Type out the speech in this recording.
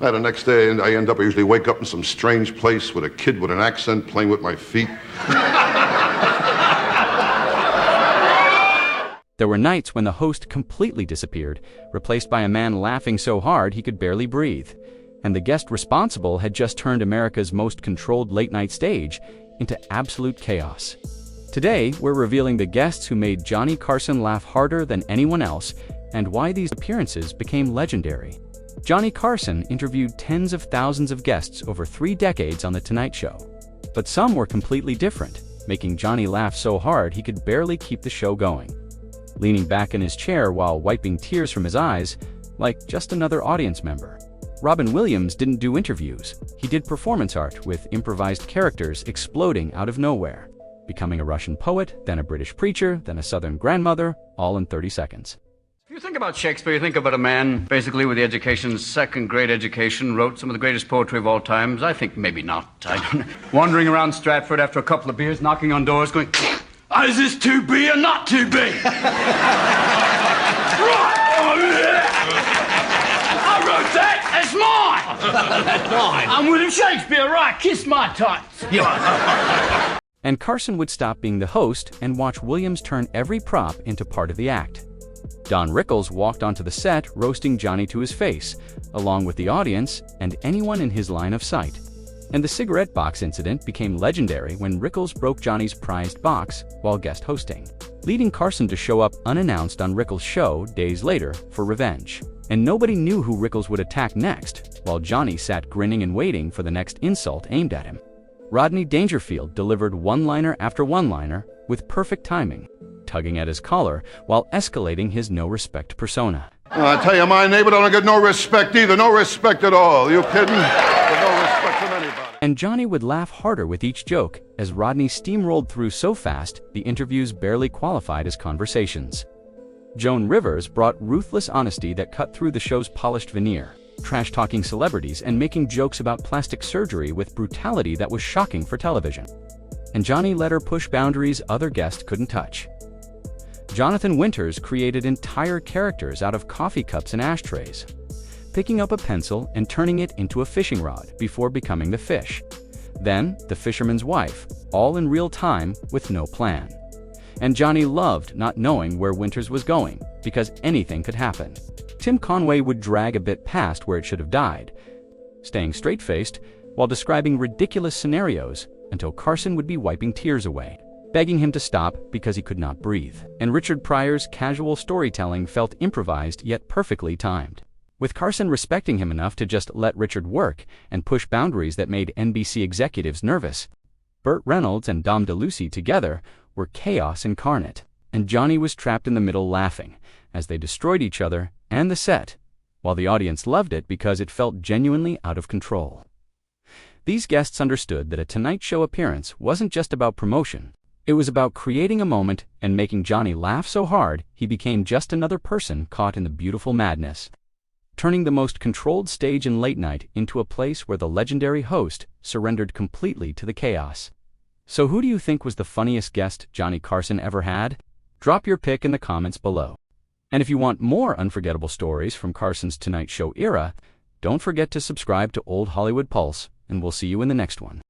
The next day, I usually wake up in some strange place with a kid with an accent playing with my feet. There were nights when the host completely disappeared, replaced by a man laughing so hard he could barely breathe. And the guest responsible had just turned America's most controlled late-night stage into absolute chaos. Today, we're revealing the guests who made Johnny Carson laugh harder than anyone else and why these appearances became legendary. Johnny Carson interviewed tens of thousands of guests over 3 decades on The Tonight Show. But some were completely different, making Johnny laugh so hard he could barely keep the show going. Leaning back in his chair while wiping tears from his eyes, like just another audience member. Robin Williams didn't do interviews. He did performance art with improvised characters exploding out of nowhere, becoming a Russian poet, then a British preacher, then a Southern grandmother, all in 30 seconds. If you think about Shakespeare, you think about a man basically with the education, second-grade education, wrote some of the greatest poetry of all times. I think maybe not. I don't know. Wandering around Stratford after a couple of beers, knocking on doors, going, is this to be or not to be? Right! Oh, yeah. I wrote that. That's mine. That's mine. I'm William Shakespeare, right? Kiss my tights. Yeah. And Carson would stop being the host and watch Williams turn every prop into part of the act. Don Rickles walked onto the set roasting Johnny to his face, along with the audience and anyone in his line of sight. And the cigarette box incident became legendary when Rickles broke Johnny's prized box while guest hosting, leading Carson to show up unannounced on Rickles' show days later for revenge. And nobody knew who Rickles would attack next, while Johnny sat grinning and waiting for the next insult aimed at him. Rodney Dangerfield delivered one-liner after one-liner with perfect timing, tugging at his collar while escalating his no-respect persona. I tell you, my neighbor don't get no respect either. No respect at all. You kidding? No respect from anybody. And Johnny would laugh harder with each joke as Rodney steamrolled through so fast the interviews barely qualified as conversations. Joan Rivers brought ruthless honesty that cut through the show's polished veneer, trash-talking celebrities and making jokes about plastic surgery with brutality that was shocking for television. And Johnny let her push boundaries other guests couldn't touch. Jonathan Winters created entire characters out of coffee cups and ashtrays, picking up a pencil and turning it into a fishing rod before becoming the fish. Then, the fisherman's wife, all in real time with no plan. And Johnny loved not knowing where Winters was going, because anything could happen. Tim Conway would drag a bit past where it should have died, staying straight-faced while describing ridiculous scenarios until Carson would be wiping tears away, begging him to stop because he could not breathe. And Richard Pryor's casual storytelling felt improvised yet perfectly timed, with Carson respecting him enough to just let Richard work and push boundaries that made NBC executives nervous. Burt Reynolds and Dom DeLuise together were chaos incarnate, and Johnny was trapped in the middle laughing as they destroyed each other and the set, while the audience loved it because it felt genuinely out of control. These guests understood that a Tonight Show appearance wasn't just about promotion. It was about creating a moment and making Johnny laugh so hard he became just another person caught in the beautiful madness, turning the most controlled stage in late night into a place where the legendary host surrendered completely to the chaos. So who do you think was the funniest guest Johnny Carson ever had? Drop your pick in the comments below. And if you want more unforgettable stories from Carson's Tonight Show era, don't forget to subscribe to Old Hollywood Pulse, and we'll see you in the next one.